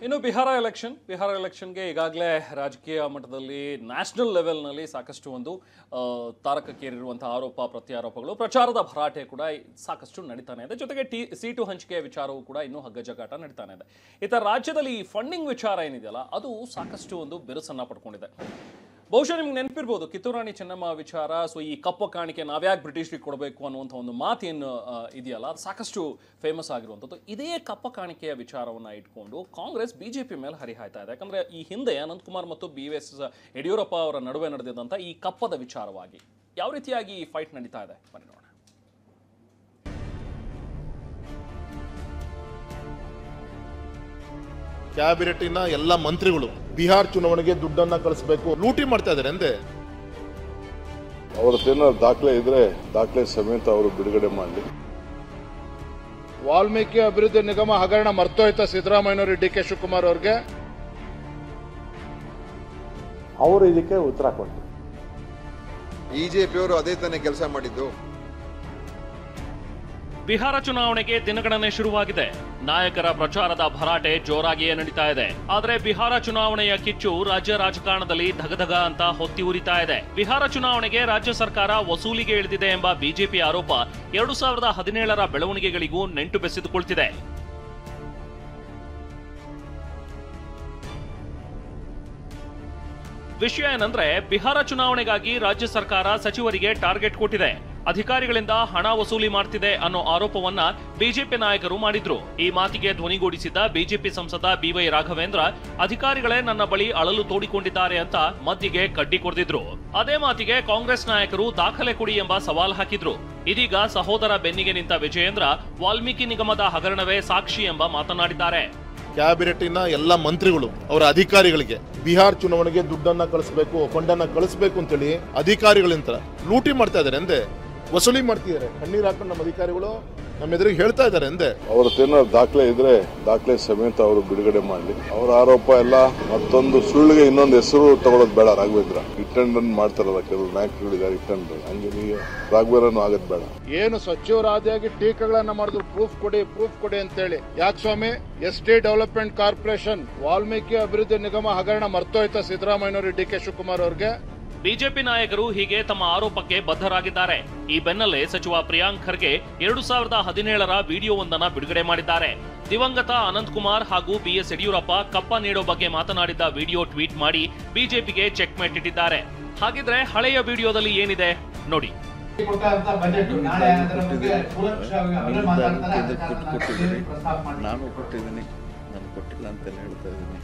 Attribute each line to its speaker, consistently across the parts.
Speaker 1: ಇನ್ನು ಬಿಹಾರ ಎಲೆಕ್ಷನ್ಗೆ ಈಗಾಗಲೇ ರಾಜಕೀಯ ಮಟ್ಟದಲ್ಲಿ ನ್ಯಾಷನಲ್ ಲೆವೆಲ್ನಲ್ಲಿ ಸಾಕಷ್ಟು ಒಂದು ತಾರಕಕ್ಕೇರಿರುವಂತಹ ಆರೋಪ ಪ್ರತ್ಯಾರೋಪಗಳು ಪ್ರಚಾರದ ಭರಾಟೆ ಕೂಡ ಸಾಕಷ್ಟು ನಡೀತಾನೆ ಇದೆ. ಜೊತೆಗೆ ಸೀಟು ಹಂಚಿಕೆಯ ವಿಚಾರವೂ ಕೂಡ ಇನ್ನೂ ಹಗ್ಗಜಗಾಟ ನಡೀತಾನೆ ಇದೆ. ಇತರ ರಾಜ್ಯದಲ್ಲಿ ಈ ಫಂಡಿಂಗ್ ವಿಚಾರ ಏನಿದೆಯಲ್ಲ ಅದು ಸಾಕಷ್ಟು ಒಂದು ಬಿರುಸನ್ನ ಪಡ್ಕೊಂಡಿದೆ. ಬಹುಶಃ ನಿಮ್ಗೆ ನೆನಪಿರ್ಬೋದು ಕಿತ್ತೂರಾಣಿ ಚೆನ್ನಮ್ಮ ವಿಚಾರ. ಸೊ ಈ ಕಪ್ಪ ಕಾಣಿಕೆ ನಾವ್ಯಾಕೆ ಬ್ರಿಟಿಷ್ರಿಗೆ ಕೊಡಬೇಕು ಅನ್ನುವಂಥ ಒಂದು ಮಾತೇನು ಇದೆಯಲ್ಲ ಅದು ಸಾಕಷ್ಟು ಫೇಮಸ್ ಆಗಿರುವಂಥದ್ದು. ಇದೇ ಕಪ್ಪ ಕಾಣಿಕೆಯ ವಿಚಾರವನ್ನು ಇಟ್ಕೊಂಡು ಕಾಂಗ್ರೆಸ್ ಬಿಜೆಪಿ ಮೇಲೆ ಹರಿಹಾಯ್ತಾ ಇದೆ. ಯಾಕಂದರೆ ಈ ಹಿಂದೆ ಅನಂತಕುಮಾರ್ ಮತ್ತು BS ಯಡಿಯೂರಪ್ಪ ಅವರ ನಡುವೆ ನಡೆದಿದ್ದಂಥ ಈ ಕಪ್ಪದ ವಿಚಾರವಾಗಿ ಯಾವ ರೀತಿಯಾಗಿ ಫೈಟ್ ನಡೀತಾ ಇದೆ ಬನ್ನಿ ನೋಡೋಣ.
Speaker 2: ಕ್ಯಾಬಿನೆಟ್ನ ಎಲ್ಲ ಮಂತ್ರಿಗಳು ಬಿಹಾರ್ ಚುನಾವಣೆಗೆ ದುಡ್ಡನ್ನ ಕಳಿಸಬೇಕು ಲೂಟಿ ಮಾಡ್ತಾ ಇದ್ದಾರೆ ಅಂದೆ.
Speaker 3: ಅವರದ್ದೇನಾದ್ರು ದಾಖಲೆ ಇದ್ರೆ ದಾಖಲೆ ಸಮೇತ ಅವರು ಬಿಡುಗಡೆ ಮಾಡಲಿ.
Speaker 2: ವಾಲ್ಮೀಕಿ ಅಭಿವೃದ್ಧಿ ನಿಗಮ ಹಗರಣ ಮರ್ತೋಯ್ತಾ ಸಿದ್ದರಾಮಯ್ಯನವರು DK ಶಿವಕುಮಾರ್ ಅವ್ರಿಗೆ?
Speaker 4: ಅವರು ಇದಕ್ಕೆ ಉತ್ತರ ಕೊಟ್ಟರು.
Speaker 5: ಬಿಜೆಪಿಯವರು ಅದೇ ತಾನೇ ಕೆಲಸ ಮಾಡಿದ್ದು.
Speaker 1: ಬಿಹಾರ ಚುನಾವಣೆಗೆ ದಿನಗಣನೆ ಶುರುವಾಗಿದೆ. ನಾಯಕರ ಪ್ರಚಾರದ ಭರಾಟೆ ಜೋರಾಗಿಯೇ ನಡೀತಾ ಇದೆ. ಆದರೆ ಬಿಹಾರ ಚುನಾವಣೆಯ ಕಿಚ್ಚು ರಾಜ್ಯ ರಾಜಕಾರಣದಲ್ಲಿ ಧಗಧಗ ಅಂತ ಹೊತ್ತಿ ಉರಿತಾ ಇದೆ. ಬಿಹಾರ ಚುನಾವಣೆಗೆ ರಾಜ್ಯ ಸರ್ಕಾರ ವಸೂಲಿಗೆ ಇಳಿದಿದೆ ಎಂಬ ಬಿಜೆಪಿ ಆರೋಪ 2017ರ ಬೆಳವಣಿಗೆಗಳಿಗೂ ನೆಂಟು ಬೆಸೆದುಕೊಳ್ತಿದೆ. ವಿಷಯ ಏನಂದ್ರೆ ಬಿಹಾರ ಚುನಾವಣೆಗಾಗಿ ರಾಜ್ಯ ಸರ್ಕಾರ ಸಚಿವರಿಗೆ ಟಾರ್ಗೆಟ್ ಕೊಟ್ಟಿದೆ. ಅಧಿಕಾರಿಗಳಿಂದ ಹಣ ವಸೂಲಿ ಮಾಡ್ತಿದೆ ಅನ್ನೋ ಆರೋಪವನ್ನ ಬಿಜೆಪಿ ನಾಯಕರು ಮಾಡಿದ್ರು. ಈ ಮಾತಿಗೆ ಧ್ವನಿಗೂಡಿಸಿದ್ದ ಬಿಜೆಪಿ ಸಂಸದ BY ರಾಘವೇಂದ್ರ ಅಧಿಕಾರಿಗಳೇ ನನ್ನ ಬಳಿ ಅಳಲು ತೋಡಿಕೊಂಡಿದ್ದಾರೆ ಅಂತ ಮದ್ದಿಗೆ ಕಡ್ಡಿ ಕೊರೆದಿದ್ರು. ಅದೇ ಮಾತಿಗೆ ಕಾಂಗ್ರೆಸ್ ನಾಯಕರು ದಾಖಲೆ ಕೊಡಿ ಎಂಬ ಸವಾಲ್ ಹಾಕಿದ್ರು. ಇದೀಗ ಸಹೋದರ ಬೆನ್ನಿಗೆ ನಿಂತ ವಿಜಯೇಂದ್ರ ವಾಲ್ಮೀಕಿ ನಿಗಮದ ಹಗರಣವೇ ಸಾಕ್ಷಿ ಎಂಬ ಮಾತನಾಡಿದ್ದಾರೆ.
Speaker 2: ಕ್ಯಾಬಿನೆಟ್ನ ಎಲ್ಲ ಮಂತ್ರಿಗಳು ಅವರ ಅಧಿಕಾರಿಗಳಿಗೆ ಬಿಹಾರ್ ಚುನಾವಣೆಗೆ ದುಡ್ಡನ್ನ ಕಳಿಸಬೇಕು ಫಂಡನ್ನ ಕಳಿಸಬೇಕು ಅಂತೇಳಿ ಅಧಿಕಾರಿಗಳಿಂದ ಲೂಟಿ ಮಾಡ್ತಾ ಇದ್ದಾರೆ ಅಂದೆ. ವಸೂಲಿ ಮಾಡ್ತಿದ್ದಾರೆ. ಕಣ್ಣೀರು ಹಾಕೊಂಡು ನಮ್ಮ ಅಧಿಕಾರಿಗಳು ನಮ್ಮ ಎದುರಿಗೆ ಹೇಳ್ತಾ ಇದ್ದಾರೆ ಅಂದೆ.
Speaker 3: ಅವರದ್ದೇನಾದ್ರು ದಾಖಲೆ ಇದ್ರೆ ದಾಖಲೆ ಸಮೇತ ಅವರು ಬಿಡುಗಡೆ ಮಾಡಲಿ. ಅವರ ಆರೋಪ ಎಲ್ಲ ಮತ್ತೊಂದು ಸುಳ್ಳಿಗೆ ಇನ್ನೊಂದು ಹೆಸರು ತಗೊಳ್ಳೋದು ಬೇಡ. ರಾಘವೇಂದ್ರ ಇಟ್ಟಂಡ್ ಮಾಡ್ತಾರಲ್ಲ ಕೆಲವು ನಾಯಕರುಗಳಿದ್ದಾರೆ ಇಟ್ಟಂಡ್, ಹಂಗೆ ನೀವು ರಾಘವೇಂದ್ರನು ಆಗದ್ ಬೇಡ.
Speaker 2: ಏನು ಸಚಿವರಾದಿಯಾಗಿ ಟೀಕೆಗಳನ್ನ ಮಾಡಿದ್ರು ಪ್ರೂಫ್ ಕೊಡಿ ಅಂತೇಳಿ. ಯಾಕೆ ಸ್ವಾಮಿ? ST ಡೆವಲಪ್ಮೆಂಟ್ ಕಾರ್ಪೊರೇಷನ್ ವಾಲ್ಮೀಕಿ ಅಭಿವೃದ್ಧಿ ನಿಗಮ ಹಗರಣ ಮರ್ತೋಯ್ತಾ ಸಿದ್ದರಾಮಯ್ಯನವರು DK ಶಿವಕುಮಾರ್ ಅವ್ರಿಗೆ?
Speaker 1: ಬಿಜೆಪಿ ನಾಯಕರು ಹೀಗೆ ತಮ್ಮ ಆರೋಪಕ್ಕೆ ಬದ್ಧರಾಗಿದ್ದಾರೆ. ಈ ಬೆನ್ನಲ್ಲೇ ಸಚಿವ ಪ್ರಿಯಾಂಕ್ ಖರ್ಗೆ 2017ರ ವಿಡಿಯೋವೊಂದನ್ನು ಬಿಡುಗಡೆ ಮಾಡಿದ್ದಾರೆ. ದಿವಂಗತ ಅನಂತಕುಮಾರ್ ಹಾಗೂ BS ಯಡಿಯೂರಪ್ಪ ಕಪ್ಪ ನೀಡೋ ಬಗ್ಗೆ ಮಾತನಾಡಿದ್ದ ವಿಡಿಯೋ ಟ್ವೀಟ್ ಮಾಡಿ ಬಿಜೆಪಿಗೆ ಚೆಕ್ ಮೇಟ್ ಇಟ್ಟಿದ್ದಾರೆ. ಹಾಗಿದ್ರೆ ಹಳೆಯ ವಿಡಿಯೋದಲ್ಲಿ ಏನಿದೆ ನೋಡಿ.
Speaker 6: ನಾನು ಕೊಟ್ಟಿದ್ದೀನಿ, ನಾನು ಕೊಟ್ಟಿಲ್ಲ ಅಂತೆಲ್ಲ ಹೇಳ್ತಾ ಇದ್ದೀನಿ.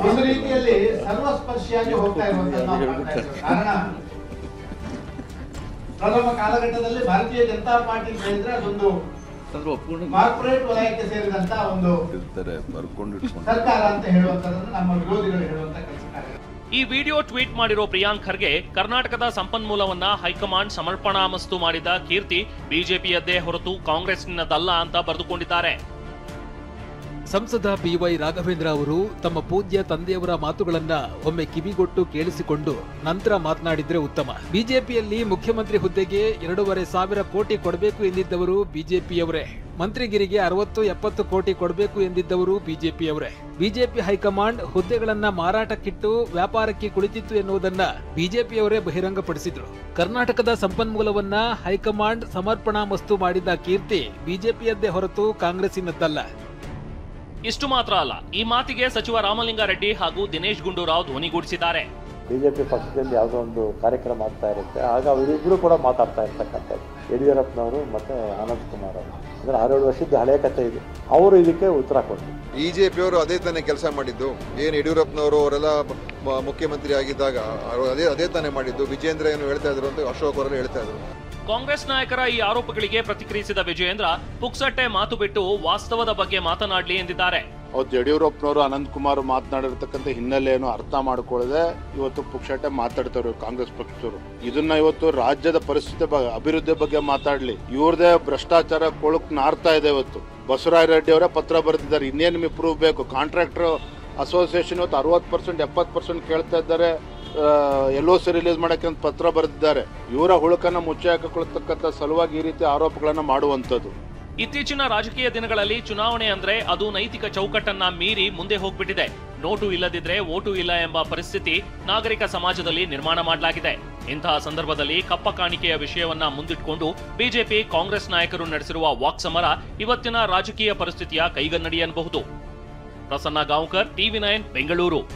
Speaker 7: ಒಂದು ರೀತಿಯಲ್ಲಿ ಸರ್ವಸ್ಪರ್ಶಿಯಾಗಿ ಹೋಗ್ತಾ ಇರುವಂತಹ ಕಾರಣ ಪ್ರಥಮ ಕಾಲಘಟ್ಟದಲ್ಲಿ ಭಾರತೀಯ ಜನತಾ ಪಾರ್ಟಿ ಹೇಳಿದ್ರೆ ಅದೊಂದು ಕಾರ್ಪೊರೇಟ್ ವಲಯಕ್ಕೆ ಸೇರಿದಂತ ಒಂದು ಸರ್ಕಾರ ಅಂತ ಹೇಳುವಂತದನ್ನು ನಮ್ಮ ವಿರೋಧಿಗಳು ಹೇಳುವಂತ ಕೆಲಸ ಕಾರ್ಯ.
Speaker 1: ಈ ವಿಡಿಯೋ ಟ್ವೀಟ್ ಮಾಡಿರೋ ಪ್ರಿಯಾಂಕ್ ಖರ್ಗೆ ಕರ್ನಾಟಕದ ಸಂಪನ್ಮೂಲವನ್ನ ಹೈಕಮಾಂಡ್ ಸಮರ್ಪಣಾಮಸ್ತು ಮಾಡಿದ ಕೀರ್ತಿ ಬಿಜೆಪಿಯದ್ದೇ ಹೊರತು ಕಾಂಗ್ರೆಸ್ನದಲ್ಲ ಅಂತ ಬರೆದುಕೊಂಡಿದ್ದಾರೆ.
Speaker 8: ಸಂಸದ BY ರಾಘವೇಂದ್ರ ಅವರು ತಮ್ಮ ಪೂಜ್ಯ ತಂದೆಯವರ ಮಾತುಗಳನ್ನ ಒಮ್ಮೆ ಕಿವಿಗೊಟ್ಟು ಕೇಳಿಸಿಕೊಂಡು ನಂತರ ಮಾತನಾಡಿದ್ರೆ ಉತ್ತಮ. ಬಿಜೆಪಿಯಲ್ಲಿ ಮುಖ್ಯಮಂತ್ರಿ ಹುದ್ದೆಗೆ 2,500 ಕೋಟಿ ಕೊಡಬೇಕು ಎಂದಿದ್ದವರು ಬಿಜೆಪಿಯವರೇ. ಮಂತ್ರಿಗಿರಿಗೆ 60-70 ಕೋಟಿ ಕೊಡಬೇಕು ಎಂದಿದ್ದವರು ಬಿಜೆಪಿಯವರೇ. ಬಿಜೆಪಿ ಹೈಕಮಾಂಡ್ ಹುದ್ದೆಗಳನ್ನ ಮಾರಾಟಕ್ಕಿಟ್ಟು ವ್ಯಾಪಾರಕ್ಕೆ ಕುಳಿತಿತ್ತು ಎನ್ನುವುದನ್ನ ಬಿಜೆಪಿಯವರೇ ಬಹಿರಂಗಪಡಿಸಿದ್ರು. ಕರ್ನಾಟಕದ ಸಂಪನ್ಮೂಲವನ್ನ ಹೈಕಮಾಂಡ್ ಸಮರ್ಪಣಾ ಮಸ್ತು ಮಾಡಿದ ಕೀರ್ತಿ ಬಿಜೆಪಿಯದ್ದೇ ಹೊರತು ಕಾಂಗ್ರೆಸ್ಸಿನದ್ದಲ್ಲ.
Speaker 1: ಇಷ್ಟು ಮಾತ್ರ ಅಲ್ಲ, ಈ ಮಾತಿಗೆ ಸಚಿವ ರಾಮಲಿಂಗಾರೆಡ್ಡಿ ಹಾಗೂ ದಿನೇಶ್ ಗುಂಡೂರಾವ್ ಧ್ವನಿಗೂಡಿಸಿದ್ದಾರೆ.
Speaker 4: ಬಿಜೆಪಿ ಪಕ್ಷದಲ್ಲಿ ಯಾವುದೋ ಒಂದು ಕಾರ್ಯಕ್ರಮ ಆಗ್ತಾ ಇರುತ್ತೆ, ಆಗ ಅವರಿಬ್ಬರು ಕೂಡ ಮಾತಾಡ್ತಾ ಇರ್ತಕ್ಕಂಥದ್ದು. ಯಡಿಯೂರಪ್ಪನವರು ಮತ್ತೆ ಅನಂತಕುಮಾರ್ ಅವರು, ಅಂದ್ರೆ 6-7 ವರ್ಷದ ಹಳೆಯ ಕಥೆ ಇದೆ. ಅವರು ಇದಕ್ಕೆ ಉತ್ತರ ಕೊಟ್ಟರು.
Speaker 5: ಬಿಜೆಪಿಯವರು ಅದೇ ತಾನೇ ಕೆಲಸ ಮಾಡಿದ್ದು. ಏನು ಯಡಿಯೂರಪ್ಪನವರು ಅವರೆಲ್ಲ ಮುಖ್ಯಮಂತ್ರಿ ಆಗಿದ್ದಾಗ ಅದೇ ತಾನೇ ಮಾಡಿದ್ದು. ವಿಜೇಂದ್ರ ಏನು ಹೇಳ್ತಾ ಇದ್ರು ಅಂತ ಅಶೋಕ್ ಅವರೆಲ್ಲ ಹೇಳ್ತಾ ಇದ್ರು.
Speaker 1: ಕಾಂಗ್ರೆಸ್ ನಾಯಕರ ಈ ಆರೋಪಗಳಿಗೆ ಪ್ರತಿಕ್ರಿಯಿಸಿದ ವಿಜಯೇಂದ್ರ ಪುಕ್ಸಟ್ಟೆ ಮಾತು ಬಿಟ್ಟು ವಾಸ್ತವದ ಬಗ್ಗೆ ಮಾತನಾಡಲಿ ಎಂದಿದ್ದಾರೆ.
Speaker 2: ಅವತ್ತು ಯಡಿಯೂರಪ್ಪನವರು ಅನಂತಕುಮಾರ್ ಮಾತನಾಡಿರ್ತಕ್ಕಂಥ ಹಿನ್ನೆಲೆಯನ್ನು ಅರ್ಥ ಮಾಡಿಕೊಳ್ಳದೆ ಇವತ್ತು ಪುಕ್ಷಟೆ ಮಾತಾಡ್ತಾರೆ ಕಾಂಗ್ರೆಸ್ ಪಕ್ಷದವರು. ಇದನ್ನ ಇವತ್ತು ರಾಜ್ಯದ ಪರಿಸ್ಥಿತಿ ಅಭಿವೃದ್ಧಿ ಬಗ್ಗೆ ಮಾತಾಡ್ಲಿ. ಇವ್ರದೇ ಭ್ರಷ್ಟಾಚಾರ ಕೊಳಕ್ ನಾರ್ತಾ ಇದೆ. ಇವತ್ತು ಬಸವರಾಜ ರೆಡ್ಡಿ ಅವರೇ ಪತ್ರ ಬರೆದಿದ್ದಾರೆ. ಇನ್ನೇನು ನಿಮಗೆ ಪ್ರೂಫ್ ಬೇಕು? ಕಾಂಟ್ರಾಕ್ಟರ್ ಅಸೋಸಿಯೇಷನ್ ಇವತ್ತು 60%, 70% ಕೇಳ್ತಾ ಇದ್ದಾರೆ. LOC ರಿಲೀಸ್ ಮಾಡಕ್ಕೆ ಅಂತ ಪತ್ರ ಬರೆದಿದ್ದಾರೆ. ಇವರ ಹುಳುಕನ್ನ ಮುಚ್ಚಿ ಹಾಕಿಕೊಳ್ಳತಕ್ಕಂಥ ಸಲುವಾಗಿ ಈ ರೀತಿ ಆರೋಪಗಳನ್ನ ಮಾಡುವಂಥದ್ದು.
Speaker 1: ಇತ್ತೀಚಿನ ರಾಜಕೀಯ ದಿನಗಳಲ್ಲಿ ಚುನಾವಣೆ ಅಂದ್ರೆ ಅದು ನೈತಿಕ ಚೌಕಟ್ಟನ್ನ ಮೀರಿ ಮುಂದೆ ಹೋಗ್ಬಿಟ್ಟಿದೆ. ನೋಟು ಇಲ್ಲದಿದ್ರೆ ಓಟು ಇಲ್ಲ ಎಂಬ ಪರಿಸ್ಥಿತಿ ನಾಗರಿಕ ಸಮಾಜದಲ್ಲಿ ನಿರ್ಮಾಣ ಮಾಡಲಾಗಿದೆ. ಇಂತಹ ಸಂದರ್ಭದಲ್ಲಿ ಕಪ್ಪ ಕಾಣಿಕೆಯ ವಿಷಯವನ್ನ ಮುಂದಿಟ್ಟುಕೊಂಡು ಬಿಜೆಪಿ ಕಾಂಗ್ರೆಸ್ ನಾಯಕರು ನಡೆಸಿರುವ ವಾಕ್ಸಮರ ಇವತ್ತಿನ ರಾಜಕೀಯ ಪರಿಸ್ಥಿತಿಯ ಕೈಗನ್ನಡಿ ಎನ್ನಬಹುದು. ಪ್ರಸನ್ನ ಗಾಂವ್ಕರ್, TV9 ಬೆಂಗಳೂರು.